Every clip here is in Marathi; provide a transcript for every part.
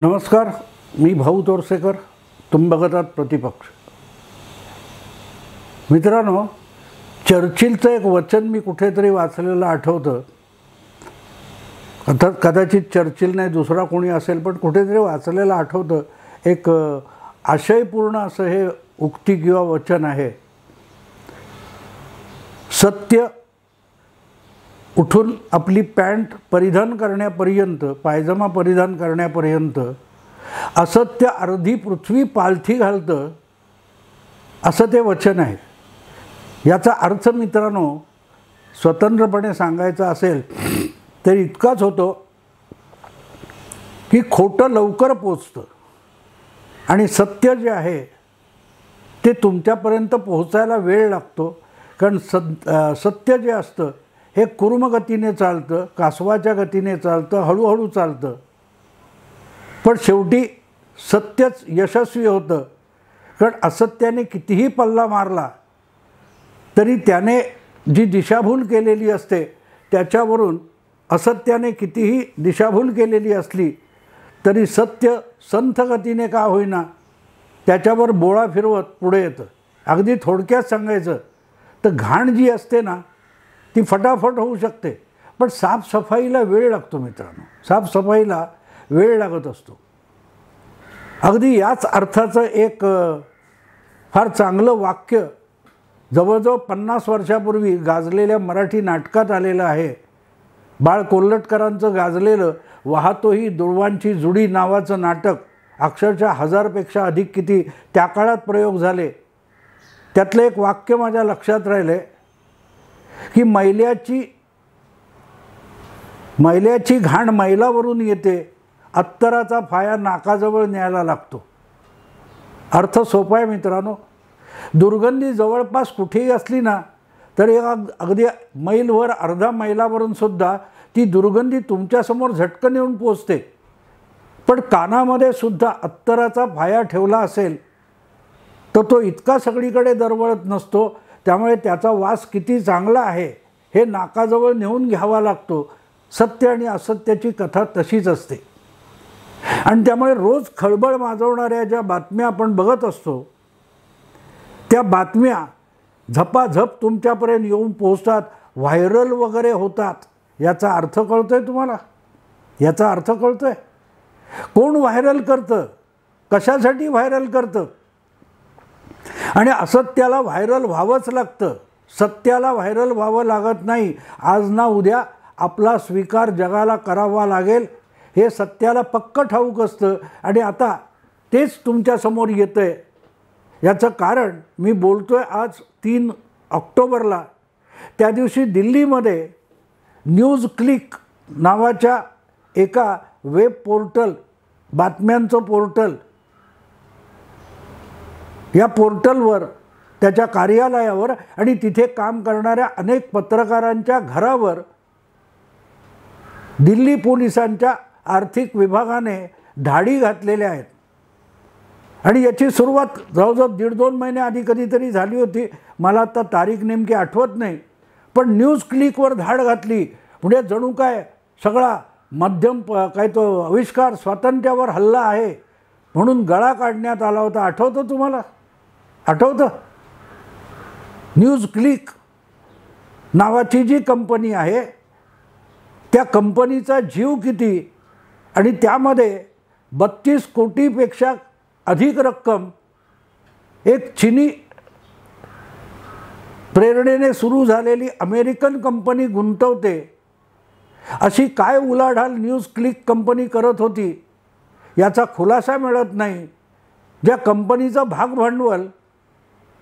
नमस्कार, मी भाऊ तोरसेकर. तुम्ही बघत आहात प्रतिपक्ष. मित्रांनो, चर्चिलचं एक वचन मी कुठेतरी वाचलेलं आठवतं. कदाचित चर्चिल नाही, दुसरा कोणी असेल, पण कुठेतरी वाचलेलं आठवतं. एक आशयपूर्ण असं हे उक्ती किंवा वचन आहे. सत्य उठून आपली पॅन्ट परिधान करण्यापर्यंत, पायजमा परिधान करण्यापर्यंत असत्य अर्धी पृथ्वी पालथी घालतं, असं ते वचन आहे. याचा अर्थ मित्रांनो स्वतंत्रपणे सांगायचा असेल तर इतकाच होतो की खोटं लवकर पोचतं आणि सत्य जे आहे ते तुमच्यापर्यंत पोहोचायला वेळ लागतो. कारण सत्य जे असतं हे कुर्मगतीने चालतं, कासवाच्या गतीने चालतं, हळूहळू चालतं, पण शेवटी सत्यच यशस्वी होतं. कारण असत्याने कितीही पल्ला मारला तरी त्याने जी दिशाभूल केलेली असते त्याच्यावरून असत्याने कितीही दिशाभूल केलेली असली तरी सत्य संथ गतीने का होईना त्याच्यावर बोळा फिरवत पुढे येतं. अगदी थोडक्यात सांगायचं तर घाण जी असते ना ती फटाफट होऊ शकते, पण साफसफाईला वेळ लागतो मित्रांनो. साफसफाईला वेळ लागत असतो. अगदी याच अर्थाचं एक फार चांगलं वाक्य जवळजवळ 50 वर्षापूर्वी गाजलेल्या मराठी नाटकात आलेलं आहे. बाळ कोल्हटकरांचं गाजलेलं वाहतोही दुर्वांची जुडी नावाचं नाटक. अक्षरशः 1000पेक्षा अधिक किती त्या काळात प्रयोग झाले. त्यातलं एक वाक्य माझ्या लक्षात राहिलं की मैल्याची घाण मैलावरून येते, अत्तराचा फाया नाकाजवळ न्यायला लागतो. अर्थ सोपा आहे मित्रांनो. दुर्गंधी जवळपास कुठेही असली ना तरी अगदी मैलवर, अर्धा मैलावरून सुद्धा ती दुर्गंधी तुमच्यासमोर झटकन येऊन पोचते. पण कानामध्ये सुद्धा अत्तराचा फाया ठेवला असेल तर तो इतका सगळीकडे दरवळत नसतो. त्यामुळे त्याचा वास किती चांगला आहे हे नाकाजवळ नेऊन घ्यावा लागतो. सत्य आणि असत्याची कथा तशीच असते. आणि त्यामुळे रोज खळबळ माजवणाऱ्या ज्या बातम्या आपण बघत असतो त्या बातम्या झपाझप तुमच्यापर्यंत येऊन पोहोचतात, व्हायरल वगैरे होतात. याचा अर्थ कळतोय तुम्हाला? याचा अर्थ कळतोय? कोण व्हायरल करतं, कशासाठी व्हायरल करतं? आणि असत्याला व्हायरल व्हावंच लागतं, सत्याला व्हायरल व्हावं लागत नाही. आज ना उद्या आपला स्वीकार जगाला करावा लागेल हे सत्याला पक्क ठाऊक असतं. आणि आता तेच तुमच्यासमोर येतं आहे. याचं कारण मी बोलतो आहे आज 3 ऑक्टोबरला. त्या दिवशी दिल्लीमध्ये न्यूज क्लिक नावाच्या एका वेब पोर्टल, बातम्यांचं पोर्टल, या पोर्टलवर, त्याच्या कार्यालयावर आणि तिथे काम करणाऱ्या अनेक पत्रकारांच्या घरावर दिल्ली पोलिसांच्या आर्थिक विभागाने धाडी घातलेल्या आहेत. आणि याची सुरुवात जवळजवळ 1.5-2 महिने आधी कधीतरी झाली होती. मला आता तारीख नेमकी आठवत नाही. पण न्यूज क्लिकवर धाड घातली म्हणजे जणू काय सगळा मध्यम काय तो आविष्कार स्वातंत्र्यावर हल्ला आहे म्हणून गळा काढण्यात आला होता. आठवतं तुम्हाला? आठवतं? न्यूज क्लिक नावाची जी कंपनी आहे त्या कंपनीचा जीव किती आणि त्यामध्ये 32 कोटीपेक्षा अधिक रक्कम एक चीनी प्रेरणेने सुरू झालेली अमेरिकन कंपनी गुंतवते. अशी काय उलाढाल न्यूज क्लिक कंपनी करत होती याचा खुलासा मिळत नाही. ज्या कंपनीचं भागभांडवल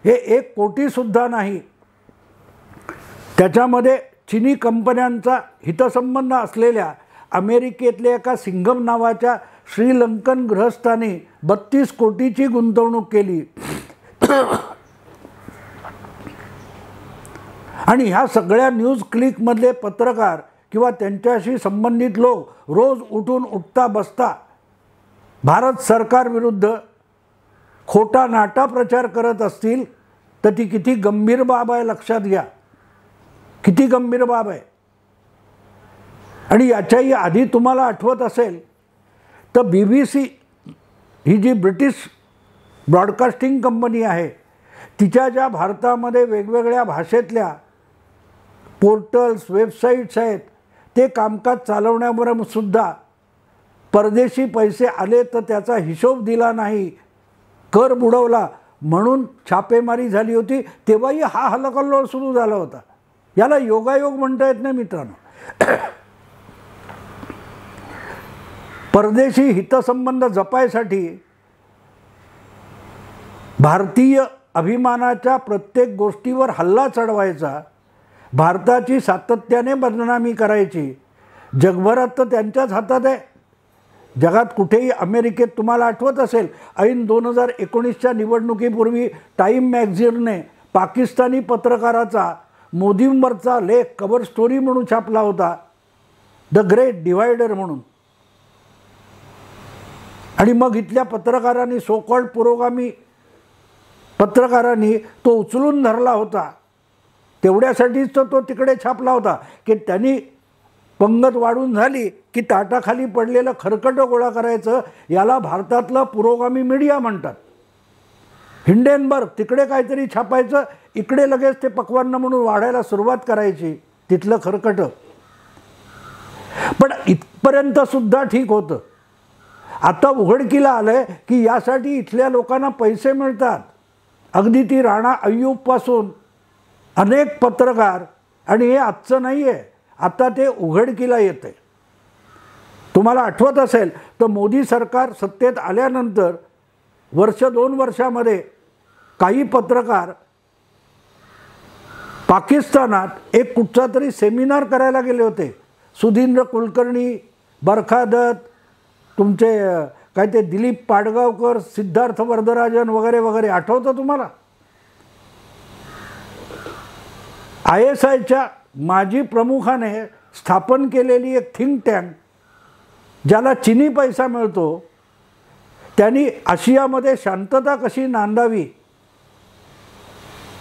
हे 1 कोटीसुद्धा नाही. त्याच्यामध्ये चीनी कंपन्यांचा हितसंबंध असलेल्या अमेरिकेतल्या एका सिंघम नावाच्या श्रीलंकन गृहस्थाने 32 कोटीची गुंतवणूक केली. आणि ह्या सगळ्या न्यूज क्लिकमधले पत्रकार किंवा त्यांच्याशी संबंधित लोक रोज उठून उठता बसता भारत सरकारविरुद्ध खोटा नाटा प्रचार करत असतील तर ती किती गंभीर बाब आहे लक्षात घ्या. किती गंभीर बाब आहे. आणि याच्याही आधी तुम्हाला आठवत असेल तर BBC ही जी ब्रिटिश ब्रॉडकास्टिंग कंपनी आहे, तिच्या ज्या भारतामध्ये वेगवेगळ्या भाषेतल्या पोर्टल्स वेबसाईट्स आहेत, ते कामकाज चालवण्यावर सुद्धा परदेशी पैसे आले तर त्याचा हिशोब दिला नाही, कर बुडवला म्हणून छापेमारी झाली होती. तेव्हाही हा हलकल्लोळ सुरू झाला होता. याला योगायोग म्हणता येत नाही मित्रांनो. परदेशी हितसंबंध जपायसाठी भारतीय अभिमानाच्या प्रत्येक गोष्टीवर हल्ला चढवायचा, भारताची सातत्याने बदनामी करायची. जगभरात तर त्यांच्याच हातात आहे. जगात कुठेही, अमेरिकेत तुम्हाला आठवत असेल, ऐन 2019च्या निवडणुकीपूर्वी टाईम मॅगझिनने पाकिस्तानी पत्रकाराचा मोदींवरचा लेख कव्हर स्टोरी म्हणून छापला होता, द ग्रेट डिव्हायडर म्हणून. आणि मग इथल्या पत्रकारांनी, सो कॉल्ड पुरोगामी पत्रकारांनी तो उचलून धरला होता. तेवढ्यासाठीच तो तिकडे छापला होता की त्यांनी पंगत वाढून झाली की ताटाखाली पडलेलं खरकटं गोळा करायचं. याला भारतातलं पुरोगामी मीडिया म्हणतात. हिंडेनबर्ग तिकडे काहीतरी छापायचं, इकडे लगेच ते पक्वान्न म्हणून वाढायला सुरुवात करायची तिथलं खरकटं. पण इथपर्यंत सुद्धा ठीक होतं. आता उघडकीला आलंय की यासाठी इथल्या लोकांना पैसे मिळतात. अगदी ती राणा अय्यूबपासून अनेक पत्रकार, आणि हे आजचं नाही आहे, आता ते उघडकीला येतं आहे. तुम्हाला आठवत असेल तर मोदी सरकार सत्तेत आल्यानंतर वर्ष 2 वर्षामध्ये काही पत्रकार पाकिस्तानात एक कुठचा तरी सेमिनार करायला गेले होते. सुधींद्र कुलकर्णी, बरखा दत्त, तुमचे काय ते दिलीप पाडगावकर, सिद्धार्थ वरदराजन वगैरे वगैरे, आठवतं तुम्हाला? ISIच्या माजी प्रमुखाने स्थापन केलेली एक थिंक टँक, ज्याला चिनी पैसा मिळतो, त्यांनी आशियामध्ये शांतता कशी नांदावी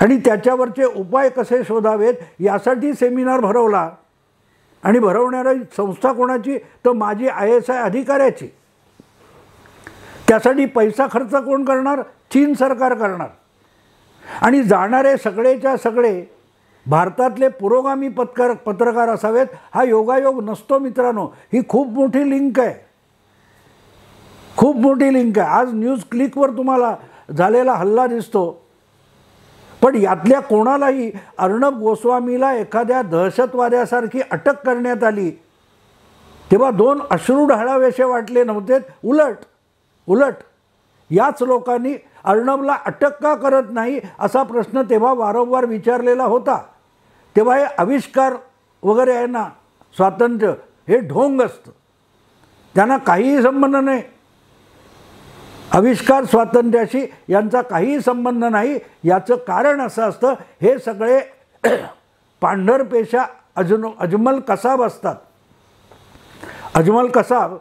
आणि त्याच्यावरचे उपाय कसे शोधावेत यासाठी सेमिनार भरवला. आणि भरवणारी संस्था कोणाची? तर माजी ISI अधिकाऱ्याची. त्यासाठी पैसा खर्च कोण करणार? चीन सरकार करणार. आणि जाणारे सगळेच्या सगळे भारतातले पुरोगामी पत्रकार असावेत, हा योगायोग नसतो मित्रांनो. ही खूप मोठी लिंक आहे, खूप मोठी लिंक आहे. आज न्यूज क्लिकवर तुम्हाला झालेला हल्ला दिसतो, पण यातल्या कोणालाही अर्णब गोस्वामीला एखाद्या दहशतवाद्यासारखी अटक करण्यात आली तेव्हा 2 अश्रू ढाळावेसे वाटले नव्हते. उलट याच लोकांनी अर्णबला अटक का करत नाही असा प्रश्न तेव्हा वारंवार विचारलेला होता. तेव्हा हे आविष्कार वगैरे आहे ना, स्वातंत्र्य, हे ढोंग असतं, त्यांना काहीही संबंध नाही. आविष्कार स्वातंत्र्याशी यांचा काहीही संबंध नाही. याचं कारण असं असतं, हे सगळे पांढरपेशा अजमल कसाब असतात. अजमल कसाब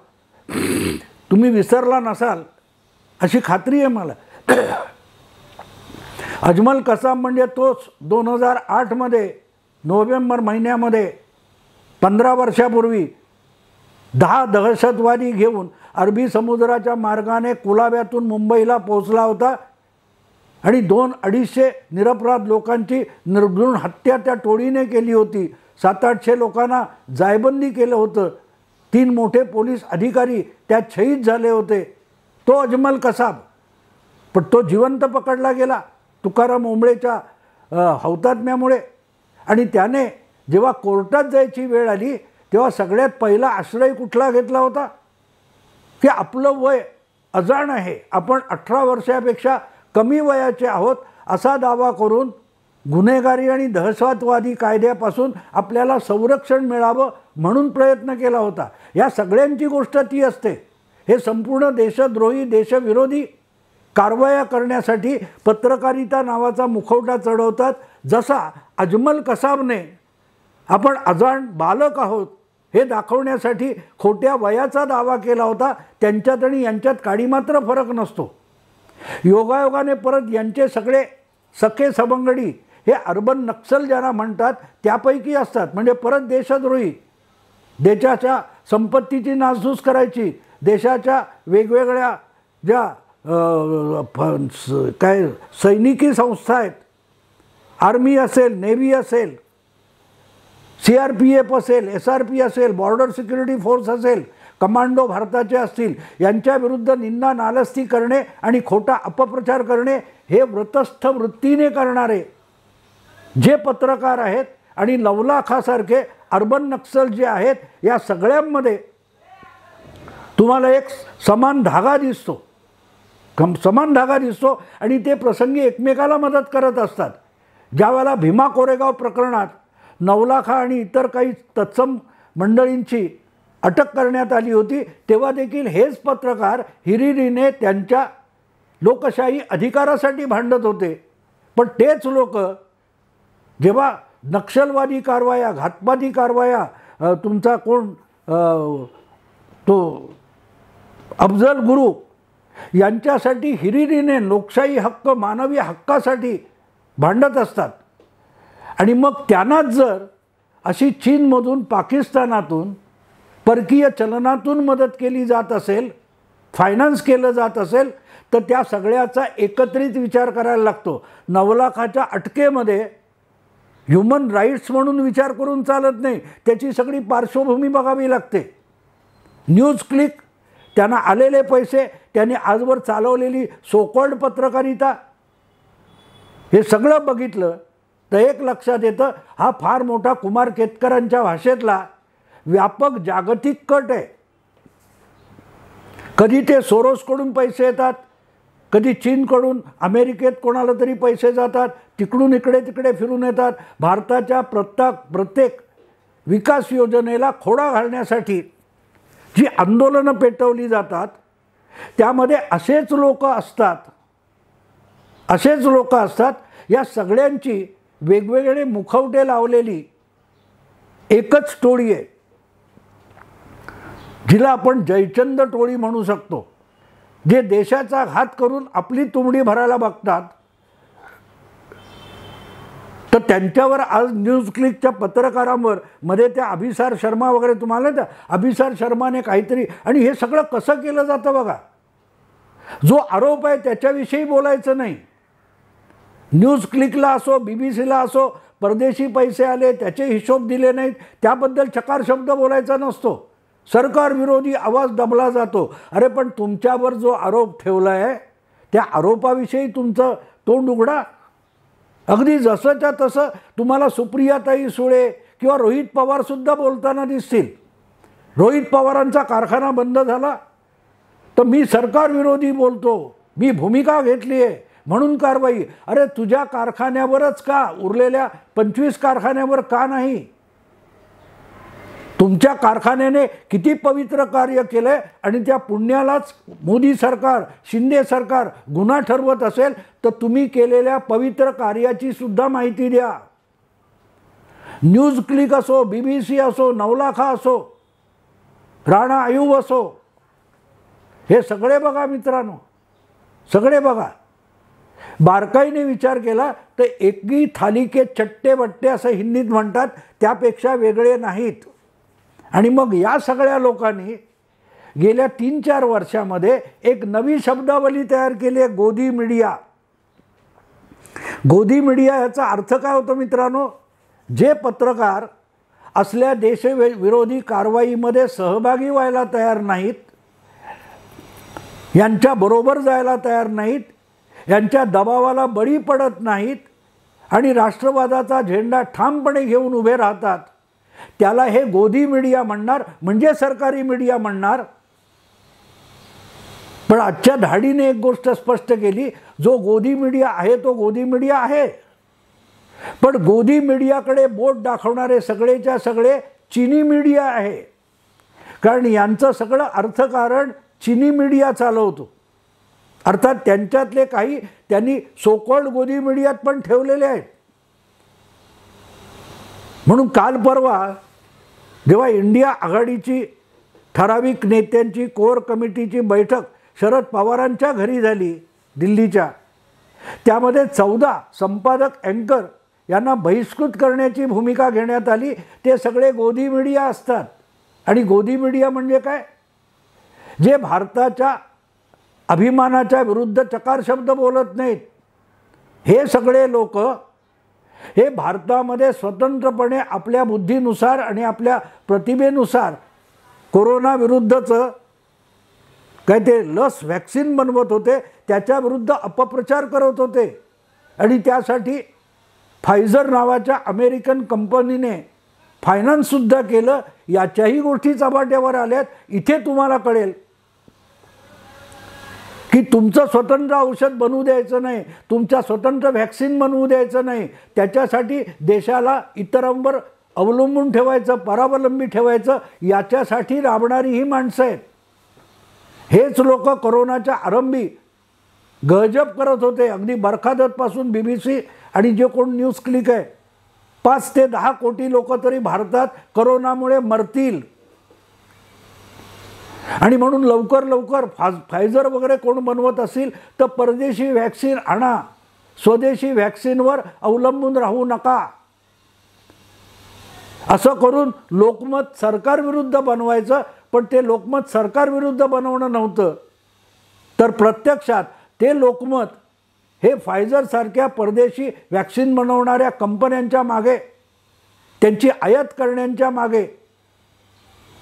तुम्ही विसरला नसाल अशी खात्री आहे मला. अजमल कसाब म्हणजे तोच 2008मध्ये नोव्हेंबर महिन्यामध्ये 15 वर्षापूर्वी 10 दहशतवादी घेऊन अरबी समुद्राच्या मार्गाने कुलाब्यातून मुंबईला पोहोचला होता आणि 200-250 निरपराध लोकांची निर्घृण हत्या त्या टोळीने केली होती. 700-800 लोकांना जायबंदी केलं होतं. 3 मोठे पोलीस अधिकारी त्यात शहीद झाले होते. तो अजमल कसाब. पण तो जिवंत पकडला गेला तुकाराम ओंबळेच्या हौतात्म्यामुळे. आणि त्याने जेव्हा कोर्टात जायची वेळ आली तेव्हा सगळ्यात पहिला आश्रय कुठला घेतला होता की आपलं वय अजाण आहे, आपण 18 वर्षापेक्षा कमी वयाचे आहोत असा दावा करून गुन्हेगारी आणि दहशतवादी कायद्यापासून आपल्याला संरक्षण मिळावं म्हणून प्रयत्न केला होता. या सगळ्यांची गोष्ट ती असते. हे संपूर्ण देशद्रोही, देशविरोधी कारवाया करण्यासाठी पत्रकारिता नावाचा मुखवटा चढवतात. जसा अजमल कसाबने आपण अजाण बालक आहोत हे दाखवण्यासाठी खोट्या वयाचा दावा केला होता. त्यांच्यात आणि यांच्यात काडी मात्र फरक नसतो. योगायोगाने परत यांचे सगळे सखे सवंगडी हे अर्बन नक्सल ज्यांना म्हणतात त्यापैकी असतात. म्हणजे परत देशद्रोही, देशाच्या संपत्तीची नासधूस करायची, देशाच्या वेगवेगळ्या ज्या काय सैनिकी संस्था आहेत, आर्मी असेल, नेव्ही असेल, CRPF असेल, SRP असेल, बॉर्डर सिक्युरिटी फोर्स असेल, कमांडो भारताचे असतील, यांच्या विरुद्ध निंदा नालस्ती करणे आणि खोटा अपप्रचार करणे हे व्रतस्थ वृत्तीने करणारे जे पत्रकार आहेत आणि लवलाखासारखे अर्बन नक्सल जे आहेत, या सगळ्यांमध्ये तुम्हाला एक समान धागा दिसतो, समान धागा दिसतो आणि ते प्रसंगी एकमेकाला मदत करत असतात. ज्यावेळेला भीमा कोरेगाव प्रकरणात नवलाखा आणि इतर काही तत्सम मंडळींची अटक करण्यात आली होती, तेव्हा देखील हेच पत्रकार हिरिरीने त्यांच्या लोकशाही अधिकारासाठी भांडत होते. पण तेच लोक जेव्हा नक्षलवादी कारवाया, घातपाती कारवाया, तुमचा कोण तो अफजल गुरु यांच्यासाठी हिरिरीने लोकशाही हक्क, मानवी हक्कासाठी भांडत असतात. आणि मग त्यांनाच जर अशी चीनमधून, पाकिस्तानातून, परकीय चलनातून मदत केली जात असेल, फायनान्स केलं जात असेल, तर त्या सगळ्याचा एकत्रित विचार करायला लागतो. नवलाखाच्या अटकेमध्ये ह्युमन राईट्स म्हणून विचार करून चालत नाही, त्याची सगळी पार्श्वभूमी बघावी लागते. न्यूज क्लिक, त्यांना आलेले पैसे, त्यांनी आजवर चालवलेली सोकॉल्ड पत्रकारिता, हे सगळं बघितलं तर एक लक्षात येतं, हा फार मोठा कुमार केतकरांच्या भाषेतला व्यापक जागतिक कट आहे. कधी ते सोरोसकडून पैसे येतात, कधी चीनकडून, अमेरिकेत कोणाला तरी पैसे जातात, तिकडून इकडे तिकडे फिरून येतात. भारताच्या प्रत्येक विकास योजनेला खोडा घालण्यासाठी जी आंदोलनं पेटवली जातात, त्यामध्ये असेच लोक असतात. या सगळ्यांची वेगवेगळे मुखवटे लावलेली एकच टोळी आहे, जिला आपण जयचंद टोळी म्हणू शकतो, जे देशाचा घात करून आपली तुंबडी भरायला बघतात. तर त्यांच्यावर आज न्यूज क्लिकच्या पत्रकारांवर, मध्ये त्या अभिसार शर्मा वगैरे, तुम्हाला त्या अभिसार शर्माने काहीतरी, आणि हे सगळं कसं केलं जातं बघा. जो आरोप आहे त्याच्याविषयी बोलायचं नाही. न्यूज क्लिकला असो, BBCला असो, परदेशी पैसे आले त्याचे हिशोब दिले नाहीत त्याबद्दल चकार शब्द बोलायचा नसतो. सरकार विरोधी आवाज दबला जातो. अरे पण तुमच्यावर जो आरोप ठेवला आहे त्या आरोपाविषयी तुमचं तोंड उघडा. अगदी जसंच्या तसं तुम्हाला सुप्रियाताई सुळे किंवा रोहित पवारसुद्धा बोलताना दिसतील. रोहित पवारांचा कारखाना बंद झाला तर मी सरकार विरोधी बोलतो, मी भूमिका घेतली आहे म्हणून कारवाई. अरे तुझ्या कारखान्यावरच का, उरलेल्या 25 कारखान्यावर का नाही? तुमच्या कारखान्याने किती पवित्र कार्य केले आणि त्या पुण्यालाच मोदी सरकार, शिंदे सरकार गुन्हा ठरवत असेल तर तुम्ही केलेल्या पवित्र कार्याची सुद्धा माहिती द्या. न्यूज क्लिक असो, BBC असो, नवलाखा असो, राणा आयुब असो, हे सगळे बघा मित्रांनो, सगळे बघा. बारकाईने विचार केला तर एकी थाली के चट्टे बट्टे असं हिंदीत म्हणतात, त्यापेक्षा वेगळे नाहीत. आणि मग या सगळ्या लोकांनी गेल्या 3-4 वर्षामध्ये एक नवी शब्दावली तयार केली आहे, गोदी मीडिया. गोदी मीडिया याचा अर्थ काय होतो मित्रांनो? जे पत्रकार असल्या देशविरोधी कारवाईमध्ये सहभागी व्हायला तयार नाहीत, यांच्या बरोबर जायला तयार नाहीत, यांच्या दबावाला बळी पडत नाहीत आणि राष्ट्रवादाचा झेंडा ठामपणे घेऊन उभे राहतात, त्याला हे गोदी मीडिया म्हणणार, म्हणजे सरकारी मीडिया म्हणणार. पण आजच्या धाडीने एक गोष्ट स्पष्ट केली, जो गोदी मीडिया आहे तो गोदी मीडिया आहे. पण गोदी मीडियाकडे बोट दाखवणारे सगळेच्या सगळे चीनी मीडिया आहे. कारण यांचं सगळं अर्थकारण चीनी मीडिया चालवतो. अर्थात त्यांच्यातले काही त्यांनी सोकॉल्ड गोदी मीडियात पण ठेवलेले आहेत. म्हणून काल परवा जेव्हा इंडिया आघाडीची ठराविक नेत्यांची कोर कमिटीची बैठक शरद पवारांच्या घरी झाली दिल्लीच्या, त्यामध्ये 14 संपादक अँकर यांना बहिष्कृत करण्याची भूमिका घेण्यात आली. ते सगळे गोदी मीडिया असतात. आणि गोदी मीडिया म्हणजे काय? जे भारताच्या अभिमानाच्या विरुद्ध चकार शब्द बोलत नाहीत, हे सगळे लोक हे भारतामध्ये स्वतंत्रपणे आपल्या बुद्धीनुसार आणि आपल्या प्रतिभेनुसार कोरोनाविरुद्धचं काय ते लस व्हॅक्सिन बनवत होते, त्याच्याविरुद्ध अपप्रचार करत होते. आणि त्यासाठी फायझर नावाच्या अमेरिकन कंपनीने फायनान्ससुद्धा केलं. याच्याही गोष्टी चव्हाट्यावर आल्यात. इथे तुम्हाला कळेल की तुमचं स्वतंत्र औषध बनवू द्यायचं नाही, तुमच्या स्वतंत्र व्हॅक्सिन बनवू द्यायचं नाही, त्याच्यासाठी देशाला इतरांवर अवलंबून ठेवायचं, परावलंबी ठेवायचं, याच्यासाठी राबणारी ही माणसं आहेत. हेच लोक कोरोनाच्या आरंभी गजब करत होते. अगदी बरखादतपासून BBC आणि जे कोण न्यूज क्लिक आहे, 5 ते 10 कोटी लोक तरी भारतात कोरोनामुळे मरतील आणि म्हणून लवकर लवकर फायझर वगैरे कोण बनवत असेल तर परदेशी व्हॅक्सिन आणा, स्वदेशी व्हॅक्सिनवर अवलंबून राहू नका. असं करून लोकमत सरकारविरुद्ध बनवायचं. पण ते लोकमत सरकारविरुद्ध बनवणं नव्हतं, तर प्रत्यक्षात ते लोकमत हे फायझरसारख्या परदेशी व्हॅक्सिन बनवणाऱ्या कंपन्यांच्या मागे, त्यांची आयात करण्याच्या मागे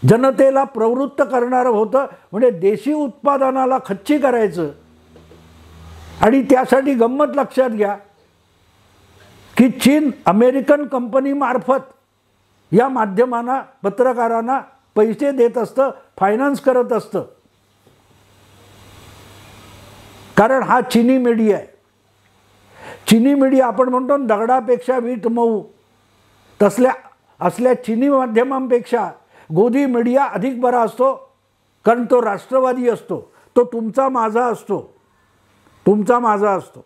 जनतेला प्रवृत्त करणारं होतं. म्हणजे देशी उत्पादनाला खच्ची करायचं. आणि त्यासाठी गंमत लक्षात घ्या की चीन अमेरिकन कंपनीमार्फत या माध्यमांना, पत्रकारांना पैसे देत असतं, फायनान्स करत असतं. कारण हा चिनी मीडिया आहे. चिनी मीडिया आपण म्हणतो दगडापेक्षा वीट मऊ, असल्या चिनी माध्यमांपेक्षा गोदी मीडिया अधिक बरा असतो. कारण तो राष्ट्रवादी असतो, तो तुमचा माझा असतो, तुमचा माझा असतो.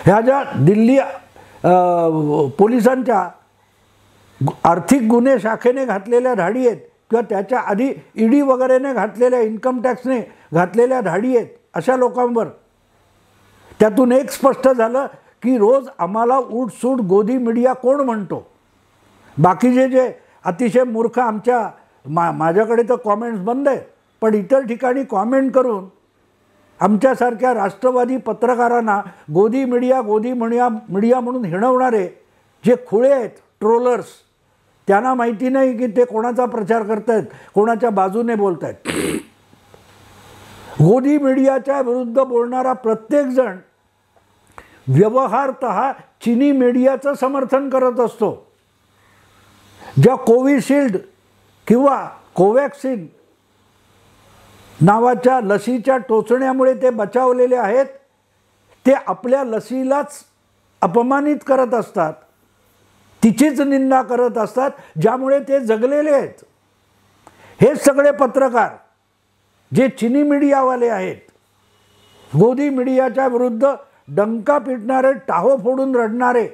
ह्या ज्या दिल्ली पोलिसांच्या आर्थिक गुन्हे शाखेने घातलेल्या धाडी आहेत किंवा त्याच्या आधी ED वगैरेने घातलेल्या, इन्कम टॅक्सने घातलेल्या धाडी आहेत अशा लोकांवर, त्यातून एक स्पष्ट झालं की रोज आम्हाला उठसूट गोदी मीडिया कोण म्हणतो. बाकीचे जे अतिशय मूर्ख माझ्याकडे तर कॉमेंट्स बंद आहेत, पण इतर ठिकाणी कॉमेंट करून आमच्यासारख्या राष्ट्रवादी पत्रकारांना गोदी मीडिया म्हणून हिणवणारे जे खुळे आहेत, ट्रोलर्स, त्यांना माहिती नाही की ते कोणाचा प्रचार करतायत, कोणाच्या बाजूने बोलतायत. गोदी मीडियाच्या विरुद्ध बोलणारा प्रत्येकजण व्यवहारतः चिनी मीडियाचं समर्थन करत असतो. ज्या कोविशिल्ड किंवा कोवॅक्सिन नावाच्या लसीच्या टोचण्यामुळे ते बचावलेले आहेत, ते आपल्या लसीलाच अपमानित करत असतात, तिचीच निंदा करत असतात, ज्यामुळे ते जगलेले आहेत. हे सगळे पत्रकार जे चिनी मीडियावाले आहेत, गोदी मीडियाच्या विरुद्ध डंका पिटणारे, टाहो फोडून रडणारे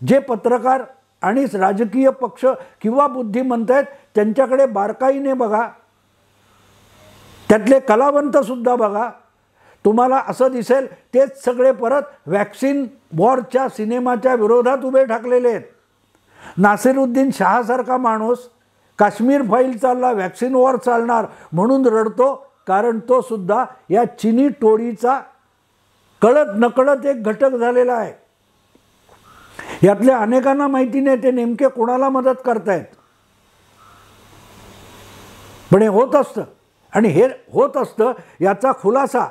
जे पत्रकार आणि राजकीय पक्ष किंवा बुद्धिमंत आहेत, त्यांच्याकडे बारकाईने बघा, त्यातले कलावंतसुद्धा बघा. तुम्हाला असं दिसेल तेच सगळे परत व्हॅक्सिन वॉरच्या सिनेमाच्या विरोधात उभे ठाकलेले आहेत. नासिरुद्दीन शहासारखा माणूस काश्मीर फाईल चालला, व्हॅक्सिन वॉर चालणार म्हणून रडतो, कारण तो सुद्धा या चिनी टोळीचा कळत नकळत एक घटक झालेला आहे. यातल्या अनेकांना माहिती नाही ते नेमके कोणाला मदत करतायत, पण हे होत असतं. आणि हे होत असतं याचा खुलासा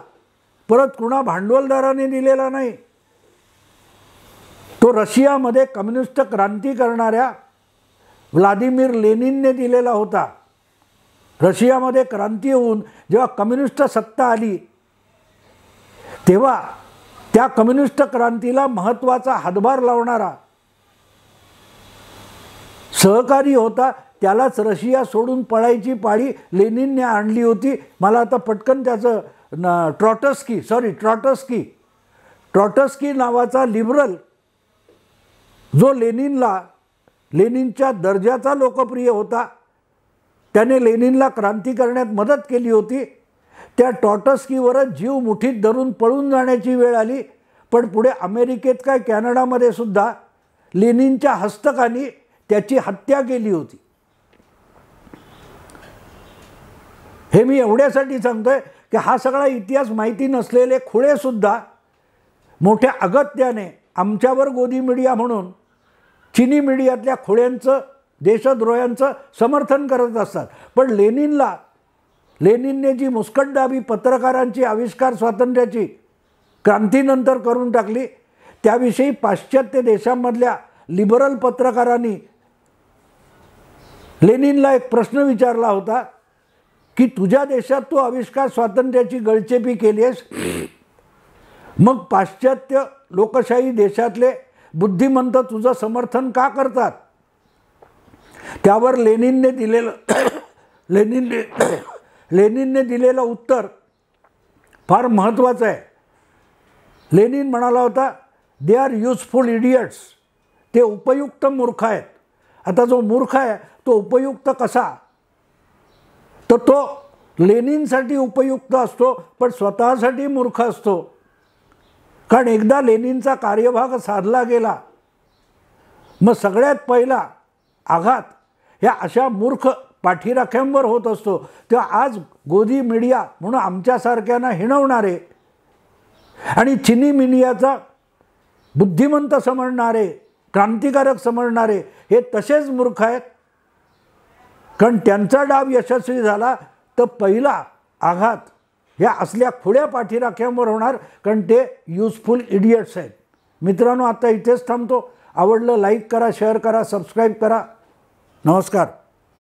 परत कुणा भांडवलदाराने दिलेला नाही, तो रशियामध्ये कम्युनिस्ट क्रांती करणाऱ्या व्लादिमीर लेनिनने दिलेला होता. रशियामध्ये क्रांती होऊन जेव्हा कम्युनिस्ट सत्ता आली, तेव्हा त्या कम्युनिस्ट क्रांतीला महत्त्वाचा हातभार लावणारा सहकारी होता, त्यालाच रशिया सोडून पळायची पाळी लेनिनने आणली होती. मला आता पटकन त्याचं ट्रॉटस्की नावाचा लिबरल, जो लेनिनच्या दर्जाचा लोकप्रिय होता, त्याने लेनिनला क्रांती करण्यात मदत केली होती. त्या ट्रॉटस्कीवरच जीव मुठीत धरून पळून जाण्याची वेळ आली. पण पुढे अमेरिकेत काय कॅनडामध्ये सुद्धा लेनिनच्या हस्तकानी त्याची हत्या केली होती. हे मी एवढ्यासाठी सांगतोय की हा सगळा इतिहास माहिती नसलेले खुळेसुद्धा मोठ्या अगत्याने आमच्यावर गोदी मीडिया म्हणून चिनी मीडियातल्या खुळ्यांचं देशद्रोह्यांचं समर्थन करत असतात. पण लेनिनने जी मुस्कटदाबी पत्रकारांची आविष्कार स्वातंत्र्याची क्रांतीनंतर करून टाकली, त्याविषयी पाश्चात्य देशांमधल्या लिबरल पत्रकारांनी लेनिनला एक प्रश्न विचारला होता की तुझ्या देशात तू आविष्कार स्वातंत्र्याची गळचेपी केली आहेस, मग पाश्चात्य लोकशाही देशातले बुद्धिमंत तुझं समर्थन का करतात? त्यावर लेनिनने दिलेलं उत्तर फार महत्त्वाचं आहे. लेनिन म्हणाला होता, दे आर युजफुल इडियट्स. ते उपयुक्त मूर्ख आहेत. आता जो मूर्ख आहे तो उपयुक्त कसा? तर तो लेनिनसाठी उपयुक्त असतो पण स्वतःसाठी मूर्ख असतो. कारण एकदा लेनिनचा कार्यभाग साधला गेला, मग सगळ्यात पहिला आघात ह्या अशा मूर्ख पाठीराख्यांवर होत असतो. तेव्हा आज गोदी मीडिया म्हणून आमच्यासारख्यांना हिणवणारे आणि चिनी मीडियाचा बुद्धिमंत समजणारे, क्रांतिकारक समजणारे हे तसेच मूर्ख आहेत. कारण त्यांचा डाव यशस्वी झाला तर पहिला आघात ह्या असल्या खुल्या पाठीराख्यांवर होणार, कारण ते युजफुल इडियट्स आहेत. मित्रांनो, आता इथेच थांबतो. आवडलं लाईक करा, शेअर करा, सबस्क्राईब करा. नमस्कार.